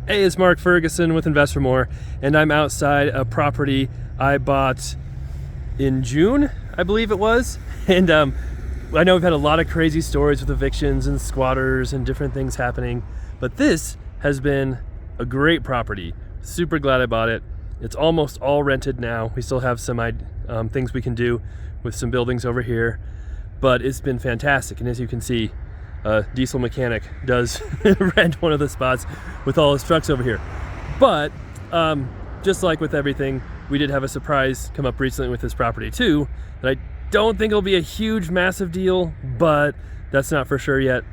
Hey, it's Mark Ferguson with Invest for More, and I'm outside a property I bought in June, I believe it was. And I know we've had a lot of crazy stories with evictions and squatters and different things happening, but this has been a great property. Super glad I bought it. It's almost all rented now. We still have some things we can do with some buildings over here, but it's been fantastic. And as you can see, a diesel mechanic does rent one of the spots with all his trucks over here. But just like with everything, we did have a surprise come up recently with this property too, that I don't think it'll be a huge, massive deal, but that's not for sure yet.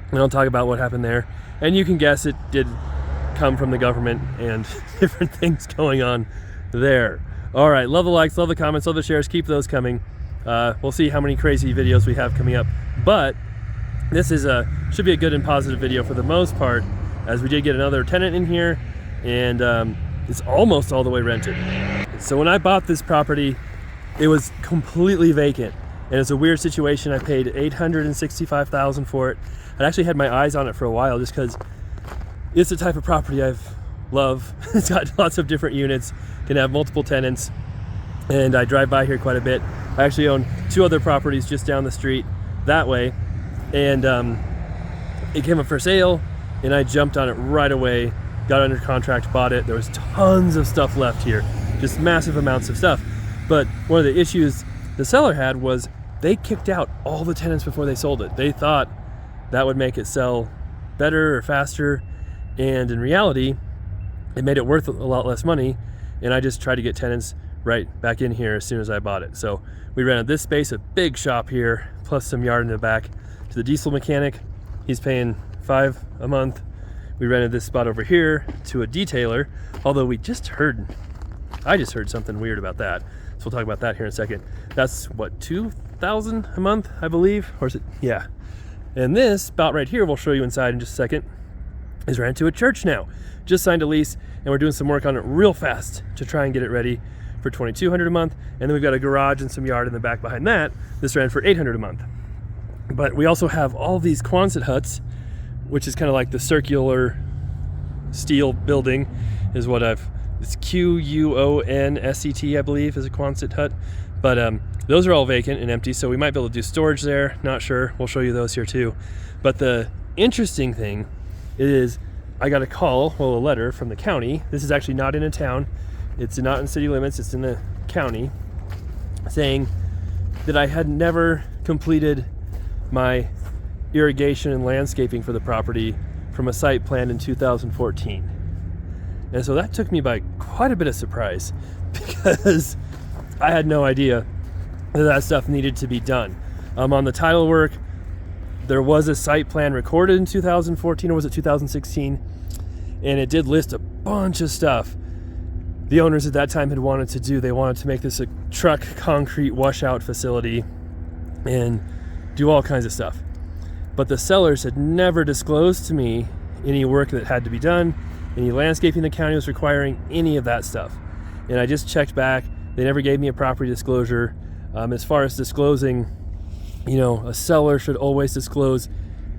And I'll talk about what happened there. And you can guess it did come from the government and different things going on there. All right, love the likes, love the comments, love the shares, keep those coming. We'll see how many crazy videos we have coming up, but this is should be a good and positive video for the most part, as we did get another tenant in here, and it's almost all the way rented. So when I bought this property, it was completely vacant, and it's a weird situation. I paid $865,000 for it. I actually had my eyes on it for a while just because it's the type of property I love. It's got lots of different units, can have multiple tenants, and I drive by here quite a bit. I actually own 2 other properties just down the street that way, and it came up for sale, and I jumped on it right away, got under contract, bought it. There was tons of stuff left here, just massive amounts of stuff. But one of the issues the seller had was they kicked out all the tenants before they sold it. They thought that would make it sell better or faster, and in reality, it made it worth a lot less money, and I just tried to get tenants right back in here as soon as I bought it. So we rented this space, a big shop here, plus some yard in the back, to the diesel mechanic. He's paying $5 a month. We rented this spot over here to a detailer, although I just heard something weird about that. So we'll talk about that here in a second. That's what, $2,000 a month, I believe, or is it? Yeah. And this spot right here, we'll show you inside in just a second, is rented to a church now. Just signed a lease, and we're doing some work on it real fast to try and get it ready for $2,200 a month. And then we've got a garage and some yard in the back behind that. This ran for $800 a month. But we also have all these Quonset huts, which is kind of like the circular steel building, is what it's Quonset, I believe, is a Quonset hut. But those are all vacant and empty, so we might be able to do storage there. Not sure. We'll show you those here too. But the interesting thing is I got a letter from the county. This is actually not in a town. It's not in city limits. It's in the county, saying that I had never completed my irrigation and landscaping for the property from a site plan in 2014. And so that took me by quite a bit of surprise, because I had no idea that stuff needed to be done. On the title work, there was a site plan recorded in 2014, or was it 2016? And it did list a bunch of stuff the owners at that time had wanted to do. They wanted to make this a truck concrete washout facility and do all kinds of stuff. But the sellers had never disclosed to me any work that had to be done, any landscaping the county was requiring, any of that stuff. And I just checked back. They never gave me a property disclosure. As far as disclosing, a seller should always disclose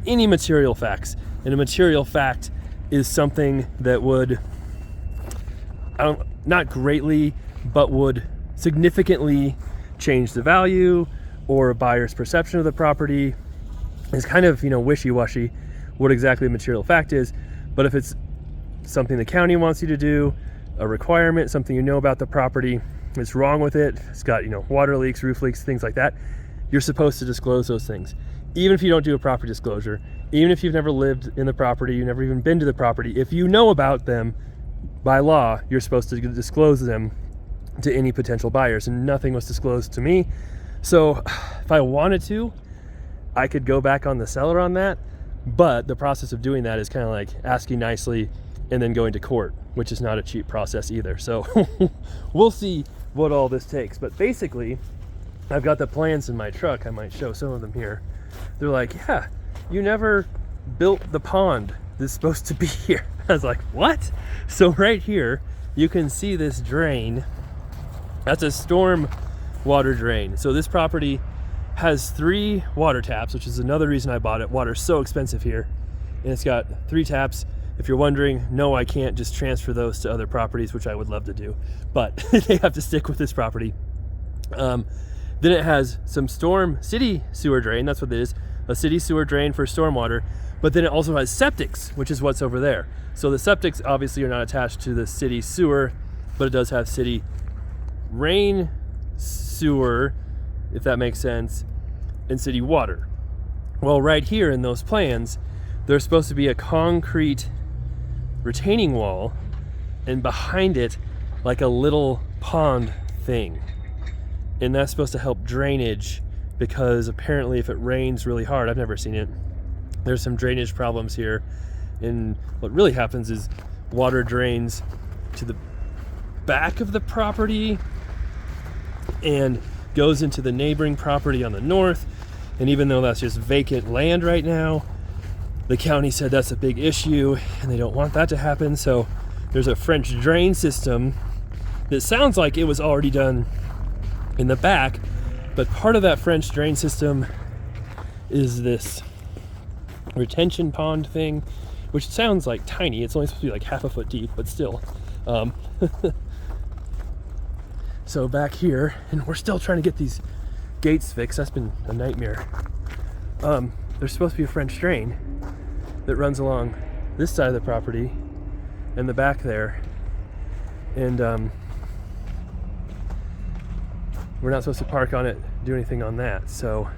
any material facts. And a material fact is something that would, not greatly, but would significantly change the value or a buyer's perception of the property. It's kind of, wishy-washy what exactly a material fact is. But if it's something the county wants you to do, a requirement, something you know about the property, it's wrong with it, it's got, water leaks, roof leaks, things like that, you're supposed to disclose those things. Even if you don't do a property disclosure, even if you've never lived in the property, you've never even been to the property, if you know about them, by law, you're supposed to disclose them to any potential buyers, and nothing was disclosed to me. So if I wanted to, I could go back on the seller on that, but the process of doing that is kind of like asking nicely and then going to court, which is not a cheap process either. So we'll see what all this takes. But basically, I've got the plans in my truck. I might show some of them here. They're like, yeah, you never built the pond that's supposed to be here. I was like, what? So right here, you can see this drain. That's a storm water drain. So this property has 3 water taps, which is another reason I bought it. Water's so expensive here. And it's got 3 taps If you're wondering, no, I can't just transfer those to other properties, which I would love to do, but they have to stick with this property. Then it has some city sewer drain, that's what it is, a city sewer drain for stormwater, but then it also has septics, which is what's over there. So the septics obviously are not attached to the city sewer, but it does have city rain sewer, if that makes sense, and city water. Well, right here in those plans, there's supposed to be a concrete retaining wall, and behind it, like a little pond thing. And that's supposed to help drainage, because apparently if it rains really hard, I've never seen it, there's some drainage problems here. And what really happens is water drains to the back of the property and goes into the neighboring property on the north. And even though that's just vacant land right now, the county said that's a big issue and they don't want that to happen. So there's a French drain system that sounds like it was already done in the back, but part of that French drain system is this retention pond thing, which sounds like tiny. It's only supposed to be like half a foot deep, but still. So back here, and we're still trying to get these gates fixed. That's been a nightmare. There's supposed to be a French drain that runs along this side of the property and the back there, and we're not supposed to park on it, do anything on that. So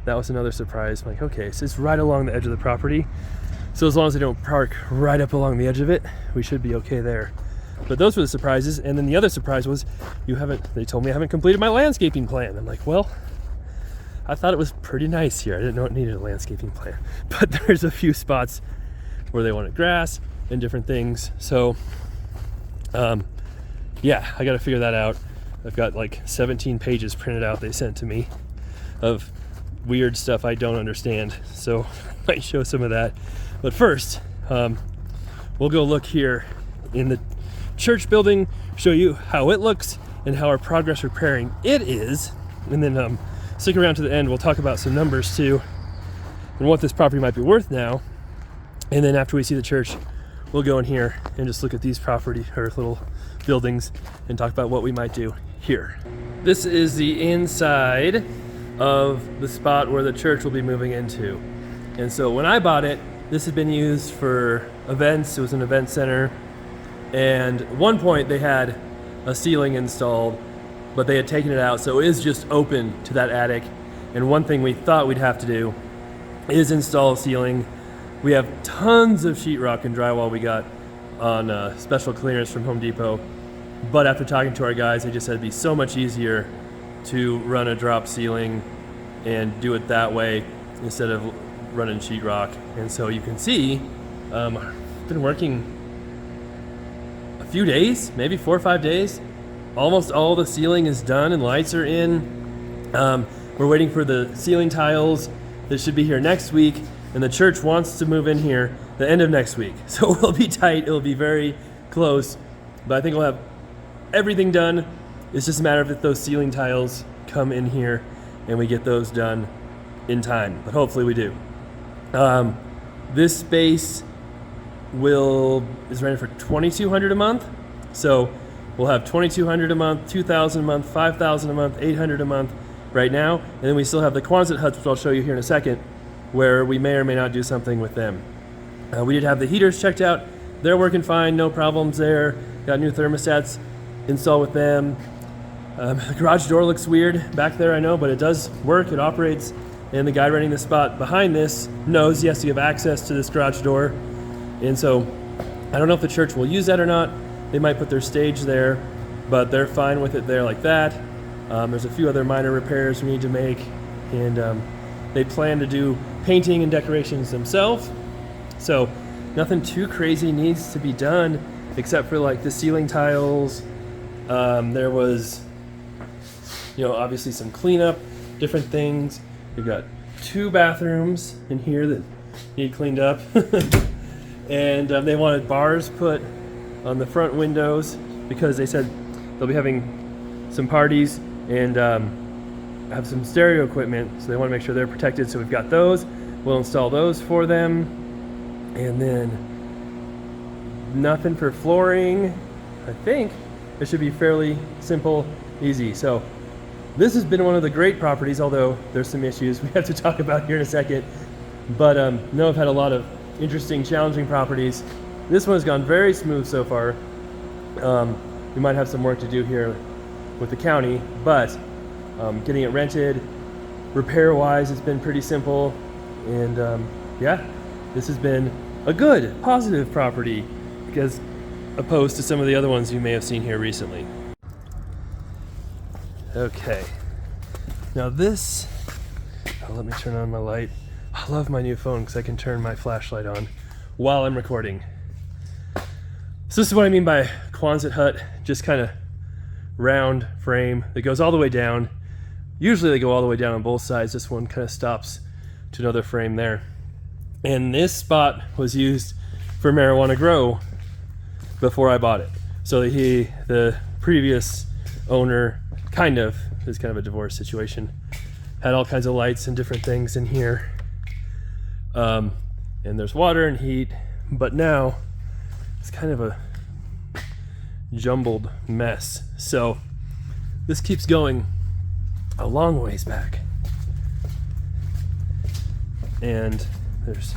that was another surprise. I'm like, okay, so it's right along the edge of the property, so as long as they don't park right up along the edge of it, we should be okay there. But those were the surprises. And then the other surprise was, they told me I haven't completed my landscaping plan. I'm like, well, I thought it was pretty nice here. I didn't know it needed a landscaping plan, but there's a few spots where they wanted grass and different things. So yeah, I got to figure that out. I've got like 17 pages printed out they sent to me of weird stuff I don't understand, so I might show some of that. But first, we'll go look here in the church building, show you how it looks and how our progress repairing it is, and then stick around to the end. We'll talk about some numbers too and what this property might be worth now. And then after we see the church, we'll go in here and just look at these property or little buildings and talk about what we might do here. This is the inside of the spot where the church will be moving into. And so when I bought it, this had been used for events. It was an event center. And at one point they had a ceiling installed, but they had taken it out, so it is just open to that attic. And one thing we thought we'd have to do is install a ceiling. We have tons of sheetrock and drywall we got on special clearance from Home Depot, but after talking to our guys, they just said it'd be so much easier to run a drop ceiling and do it that way instead of running sheetrock. And so you can see, I've been working a few days, maybe 4 or 5 days. Almost all the ceiling is done and lights are in. We're waiting for the ceiling tiles that should be here next week, and the church wants to move in here the end of next week. So we'll be tight, it'll be very close, but I think we'll have everything done. It's just a matter of if those ceiling tiles come in here and we get those done in time, but hopefully we do. This space is rented for $2,200 a month. So we'll have $2,200 a month, $2,000 a month, $5,000 a month, $800 a month right now. And then we still have the Quonset huts, which I'll show you here in a second, where we may or may not do something with them. We did have the heaters checked out. They're working fine, no problems there. Got new thermostats installed with them. The garage door looks weird back there, I know, but it does work, it operates. And the guy renting the spot behind this knows he has to give access to this garage door. And so I don't know if the church will use that or not. They might put their stage there, but they're fine with it there like that. There's a few other minor repairs we need to make, and they plan to do painting and decorations themselves. So nothing too crazy needs to be done except for like the ceiling tiles. There was, obviously some cleanup, different things. We've got 2 bathrooms in here that need cleaned up. And they wanted bars put on the front windows because they said they'll be having some parties and have some stereo equipment, so they want to make sure they're protected. So we've got those. We'll install those for them. And then Nothing for flooring. I think it should be fairly simple, easy. So this has been one of the great properties, although there's some issues we have to talk about here in a second. But no, I've had a lot of interesting, challenging properties. This one has gone very smooth so far. We might have some work to do here with the county, but getting it rented, repair-wise, it's been pretty simple. And yeah, this has been a good, positive property as opposed to some of the other ones you may have seen here recently. Okay, now this, let me turn on my light. I love my new phone because I can turn my flashlight on while I'm recording. So this is what I mean by Quonset hut, just kind of round frame that goes all the way down. Usually they go all the way down on both sides. This one kind of stops to another frame there. And this spot was used for marijuana grow before I bought it. So the previous owner, it's kind of a divorce situation, had all kinds of lights and different things in here. And there's water and heat, but now it's kind of a jumbled mess. So this keeps going a long ways back. And there's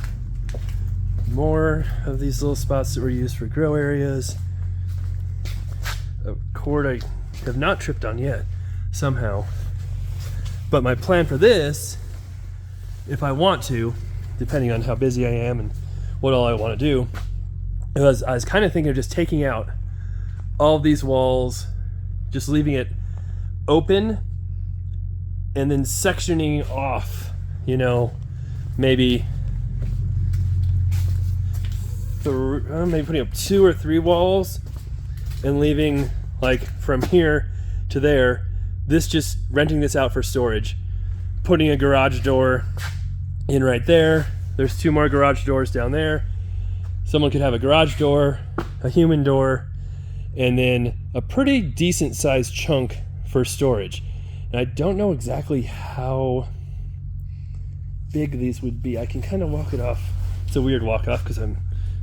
more of these little spots that were used for grow areas. A cord I have not tripped on yet, somehow. But my plan for this, if I want to, depending on how busy I am and what all I want to do, I was kind of thinking of just taking out all of these walls, just leaving it open, and then sectioning off, maybe maybe putting up 2 or 3 walls and leaving like from here to there, just renting this out for storage, putting a garage door in right there. There's 2 more garage doors down there. Someone could have a garage door, a human door, and then a pretty decent sized chunk for storage. And I don't know exactly how big these would be. I can kind of walk it off. It's a weird walk off because I'm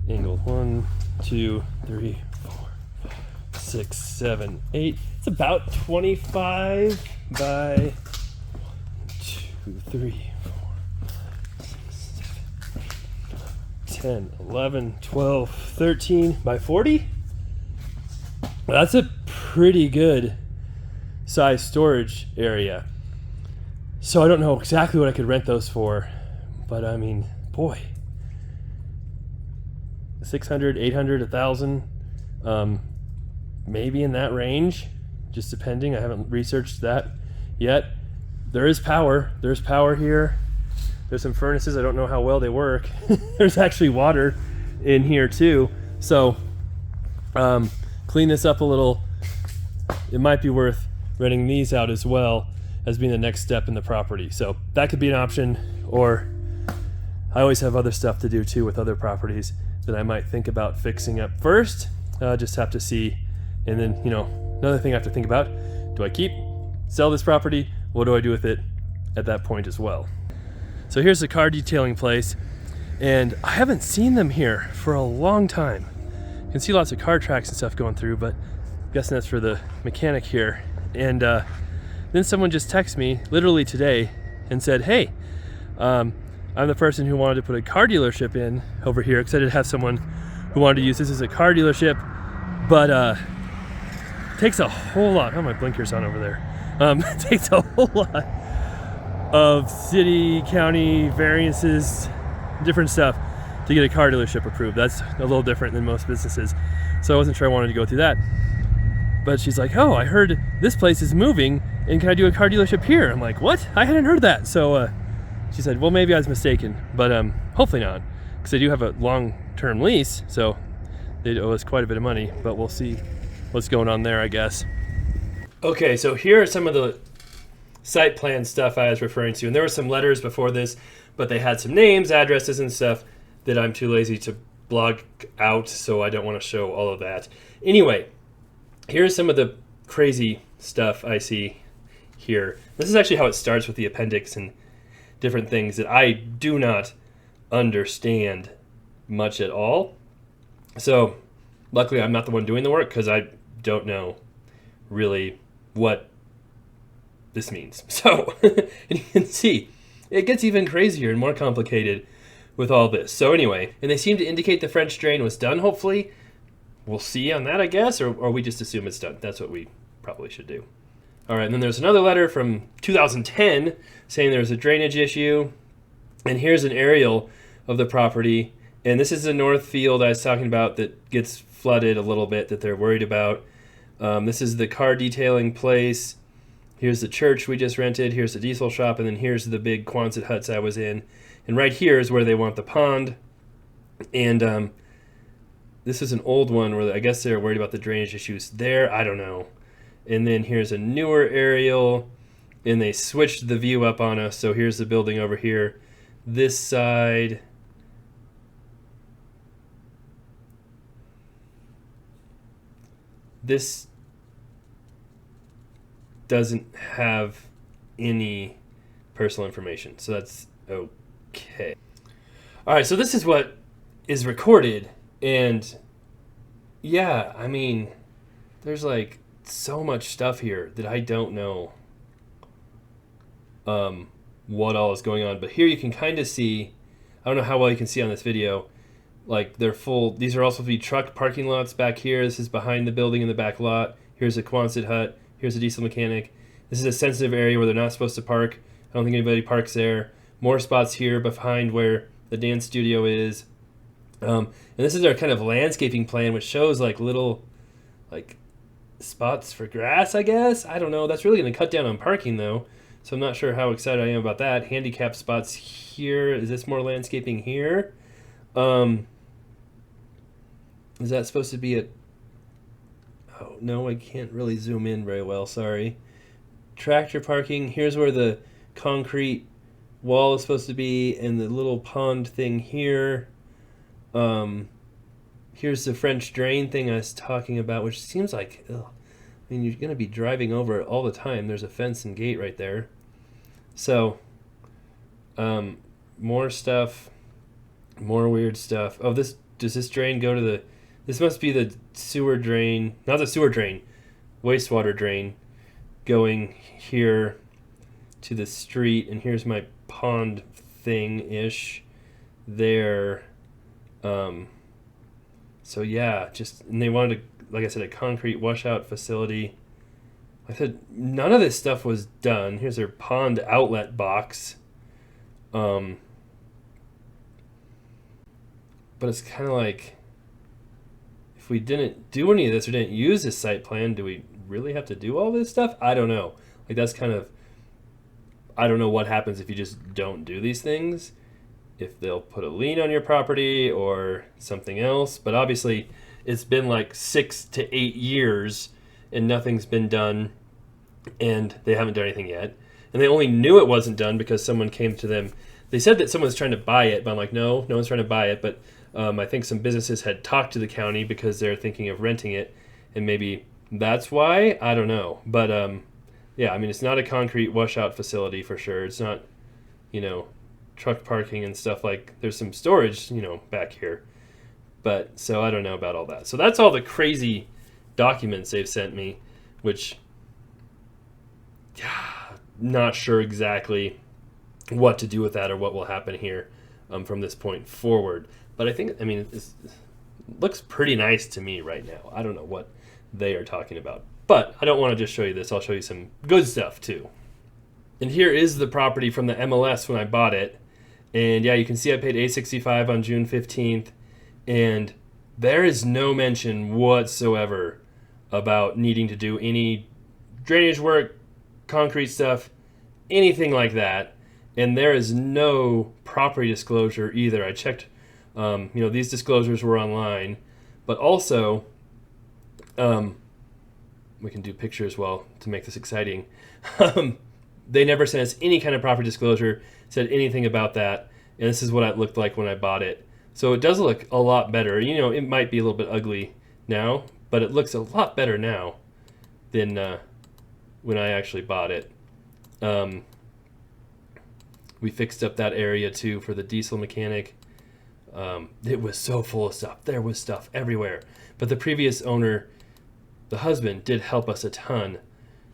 angled. 1, 2, 3, 4, 5, 6, 7, 8. It's about 25 by 1, 2, 3, 4, 6, 7, 8, 10, 11, 12, 13 by 40. That's a pretty good size storage area. So I don't know exactly what I could rent those for, but I mean, boy, 600, 800, 1,000, maybe in that range, just depending. I haven't researched that yet. There is power. There's power here. There's some furnaces. I don't know how well they work. There's actually water in here too. So clean this up a little. It might be worth renting these out as well as being the next step in the property. So that could be an option, or I always have other stuff to do too with other properties that I might think about fixing up first. Just have to see. And then, another thing I have to think about, do I sell this property? What do I do with it at that point as well? So here's the car detailing place, and I haven't seen them here for a long time. You can see lots of car tracks and stuff going through, but I'm guessing that's for the mechanic here. And then someone just texted me literally today and said, hey, I'm the person who wanted to put a car dealership in over here, because I did have someone who wanted to use this as a car dealership, but it takes a whole lot. Oh, my blinker's on over there. It takes a whole lot of city, county variances, different stuff to get a car dealership approved. That's a little different than most businesses. So I wasn't sure I wanted to go through that. But she's like, oh, I heard this place is moving, and can I do a car dealership here? I'm like, what? I hadn't heard that. So she said, well, maybe I was mistaken, but hopefully not, because they do have a long-term lease, so they owe us quite a bit of money, but we'll see what's going on there, I guess. Okay, so here are some of the site plan stuff I was referring to, and there were some letters before this, but they had some names, addresses, and stuff that I'm too lazy to blog out, so I don't want to show all of that. Anyway, here's some of the crazy stuff I see here. This is actually how it starts with the appendix and different things that I do not understand much at all. So Luckily, I'm not the one doing the work because I don't know really what this means. So, and you can see, it gets even crazier and more complicated with all this. So anyway, and they seem to indicate the French drain was done, hopefully. We'll see on that, I guess, or we just assume it's done. That's what we probably should do. All right, and then there's another letter from 2010 saying there's a drainage issue. And here's an aerial of the property. And this is the north field I was talking about that gets flooded a little bit that they're worried about. This is the car detailing place. Here's the church we just rented. Here's the diesel shop. And then here's the big Quonset huts I was in. And right here is where they want the pond. And this is an old one where I guess they're worried about the drainage issues there. I don't know. And then here's a newer aerial. And they switched the view up on us. So here's the building over here. This side. This doesn't have any personal information. So that's okay. All right, so this is what is recorded. And yeah, I mean, there's like so much stuff here that I don't know what all is going on. But here you can kind of see, I don't know how well you can see on this video, like they're full. These are also supposed to be truck parking lots back here. This is behind the building in the back lot. Here's a Quonset hut. Here's a diesel mechanic. This is a sensitive area where they're not supposed to park. I don't think anybody parks there. More spots here behind where the dance studio is. And this is our kind of landscaping plan, which shows like little like spots for grass, I guess. I don't know. That's really going to cut down on parking though. So I'm not sure how excited I am about that. Handicap spots here. Is this more landscaping here? Is that supposed to be a... Oh, no, I can't really zoom in very well. Sorry. Tractor parking. Here's where the concrete wall is supposed to be and the little pond thing here. Here's the French drain thing I was talking about, which seems like... Ugh. I mean, you're going to be driving over it all the time. There's a fence and gate right there. So, more stuff, more weird stuff. Oh, does this drain go to the... This must be the sewer drain, not the sewer drain, wastewater drain going here to the street. And here's my pond thing-ish there. So yeah, and they wanted to, like I said, a concrete washout facility. I said none of this stuff was done. Here's their pond outlet box. But it's kind of like, if we didn't do any of this or didn't use this site plan, do we really have to do all this stuff? I don't know. Like that's kind of, I don't know what happens if you just don't do these things. If they'll put a lien on your property or something else. But obviously it's been like 6 to 8 years and nothing's been done and they haven't done anything yet. And they only knew it wasn't done because someone came to them. They said that someone's trying to buy it, but I'm like, no one's trying to buy it. But I think some businesses had talked to the county because they're thinking of renting it. And maybe that's why, I don't know. But yeah, I mean, it's not a concrete washout facility for sure. It's not, truck parking and stuff. Like there's some storage, back here. But so I don't know about all that. So that's all the crazy documents they've sent me, which not sure exactly what to do with that or what will happen here from this point forward. But it looks pretty nice to me right now. I don't know what they are talking about. But I don't want to just show you this. I'll show you some good stuff too. And here is the property from the MLS when I bought it. And yeah, you can see I paid $865 on June 15th. And there is no mention whatsoever about needing to do any drainage work, concrete stuff, anything like that. And there is no property disclosure either. I checked, these disclosures were online. But also, we can do pictures to make this exciting. They never sent us any kind of property disclosure, said anything about that. And this is what it looked like when I bought it. So it does look a lot better. It might be a little bit ugly now, but it looks a lot better now than when I actually bought it. We fixed up that area too for the diesel mechanic. It was so full of stuff. There was stuff everywhere. But the previous owner, the husband, did help us a ton.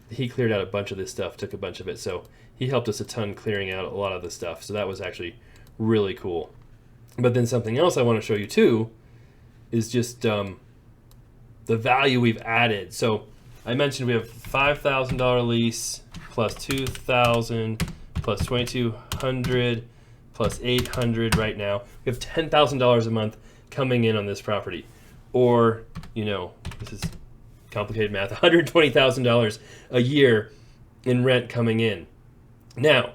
He cleared out a bunch of this stuff, took a bunch of it. So he helped us a ton clearing out a lot of the stuff. So that was actually really cool. But then something else I want to show you too is just the value we've added. So I mentioned we have $5,000 lease plus $2,000 plus $2,200 plus $800 right now. We have $10,000 a month coming in on this property. Or, this is complicated math, $120,000 a year in rent coming in. Now,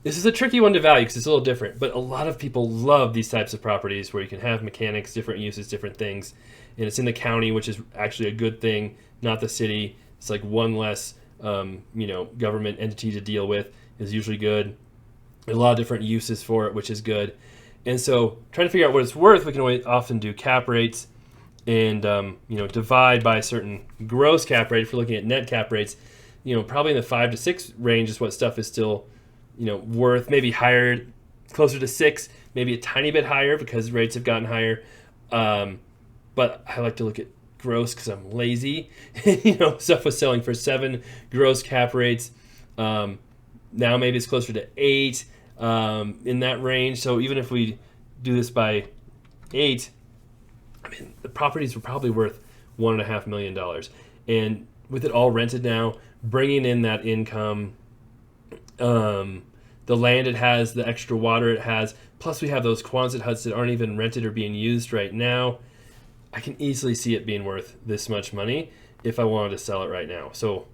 this is a tricky one to value because it's a little different, but a lot of people love these types of properties where you can have mechanics, different uses, different things, and it's in the county, which is actually a good thing, not the city. It's like one less, government entity to deal with is usually good. There's a lot of different uses for it, which is good. And so trying to figure out what it's worth, we can often do cap rates and, divide by a certain gross cap rate. If we're looking at net cap rates, probably in the 5 to 6 range is what stuff is still worth, maybe higher, closer to 6, maybe a tiny bit higher because rates have gotten higher. But I like to look at gross because I'm lazy. Stuff was selling for 7 gross cap rates. Now maybe it's closer to 8 in that range. So even if we do this by 8, the properties were probably worth $1.5 million. And with it all rented now, bringing in that income, the land it has, the extra water it has, plus we have those Quonset huts that aren't even rented or being used right now, I can easily see it being worth this much money if I wanted to sell it right now. So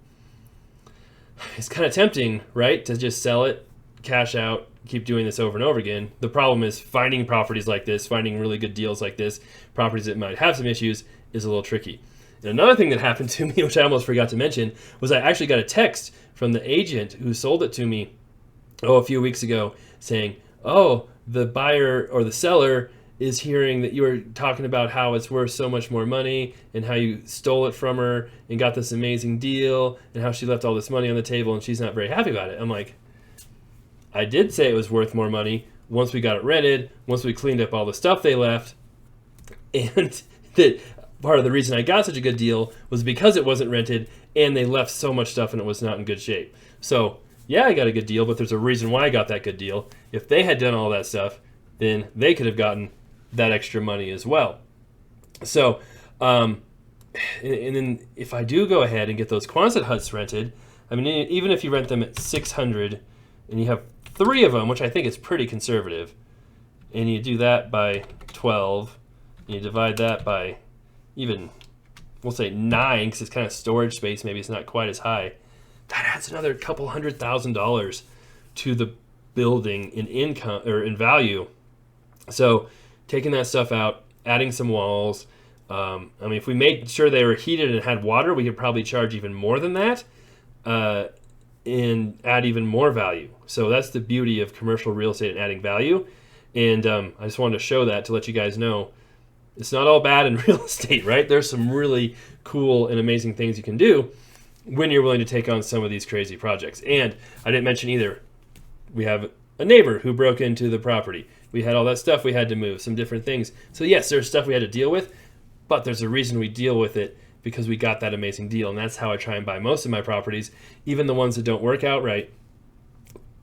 it's kind of tempting, right, to just sell it, cash out, keep doing this over and over again. The problem is finding properties like this, finding really good deals like this, properties that might have some issues, is a little tricky. And another thing that happened to me, which I almost forgot to mention, was I actually got a text from the agent who sold it to me a few weeks ago saying, the buyer or the seller is hearing that you were talking about how it's worth so much more money and how you stole it from her and got this amazing deal and how she left all this money on the table and she's not very happy about it. I'm like, I did say it was worth more money once we got it rented, once we cleaned up all the stuff they left, and that part of the reason I got such a good deal was because it wasn't rented and they left so much stuff and it was not in good shape. So yeah, I got a good deal, but there's a reason why I got that good deal. If they had done all that stuff, then they could have gotten that extra money as well. So, and then if I do go ahead and get those Quonset huts rented, even if you rent them at $600 and you have 3 of them, which I think is pretty conservative, and you do that by 12, and you divide that by even, we'll say 9, because it's kind of storage space, maybe it's not quite as high, that adds another couple $100,000 to the building in income or in value. So taking that stuff out, adding some walls. If we made sure they were heated and had water, we could probably charge even more than that and add even more value. So that's the beauty of commercial real estate and adding value. And I just wanted to show that to let you guys know it's not all bad in real estate, right? There's some really cool and amazing things you can do when you're willing to take on some of these crazy projects. And I didn't mention either, we have a neighbor who broke into the property. We had all that stuff we had to move, some different things. So yes, there's stuff we had to deal with, but there's a reason we deal with it because we got that amazing deal. And that's how I try and buy most of my properties, even the ones that don't work out right.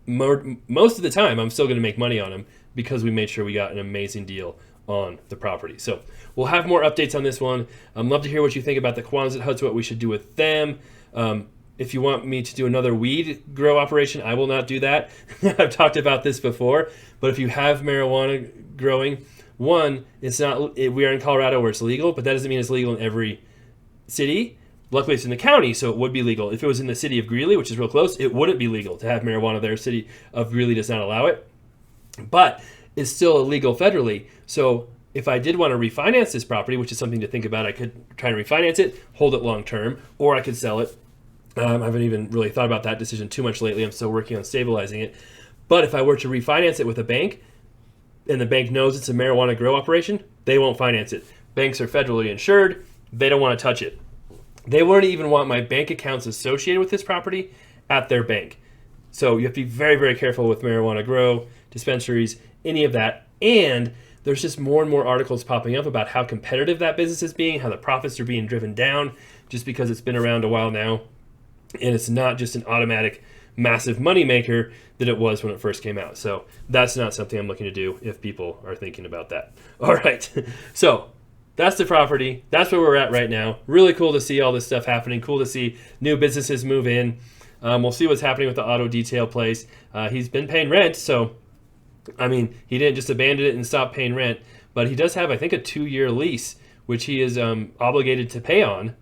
Most of the time, I'm still going to make money on them because we made sure we got an amazing deal on the property. So we'll have more updates on this one. I'd love to hear what you think about the Quonset huts, what we should do with them. If you want me to do another weed grow operation, I will not do that. I've talked about this before, but if you have marijuana growing, we are in Colorado where it's legal, but that doesn't mean it's legal in every city. Luckily, it's in the county, so it would be legal. If it was in the city of Greeley, which is real close, it wouldn't be legal to have marijuana there. City of Greeley does not allow it, but it's still illegal federally. So if I did want to refinance this property, which is something to think about, I could try and refinance it, hold it long term, or I could sell it. I haven't even really thought about that decision too much lately. I'm still working on stabilizing it. But if I were to refinance it with a bank, and the bank knows it's a marijuana grow operation, they won't finance it. Banks are federally insured. They don't want to touch it. They wouldn't even want my bank accounts associated with this property at their bank. So you have to be very, very careful with marijuana grow, dispensaries, any of that. And there's just more and more articles popping up about how competitive that business is being, how the profits are being driven down just because it's been around a while now. And it's not just an automatic massive moneymaker that it was when it first came out. So that's not something I'm looking to do if people are thinking about that. All right. So that's the property. That's where we're at right now. Really cool to see all this stuff happening. Cool to see new businesses move in. We'll see what's happening with the auto detail place. He's been paying rent. So, I mean, he didn't just abandon it and stop paying rent. But he does have, I think, a 2-year lease, which he is obligated to pay on.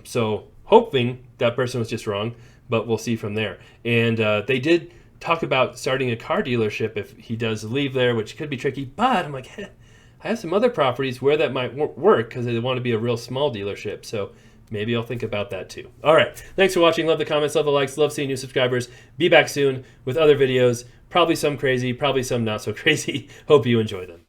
So hoping that person was just wrong, but we'll see from there. And they did talk about starting a car dealership if he does leave there, which could be tricky. But I'm like, I have some other properties where that might work because they want to be a real small dealership. So maybe I'll think about that too. All right. Thanks for watching. Love the comments, love the likes, love seeing new subscribers. Be back soon with other videos. Probably some crazy, probably some not so crazy. Hope you enjoy them.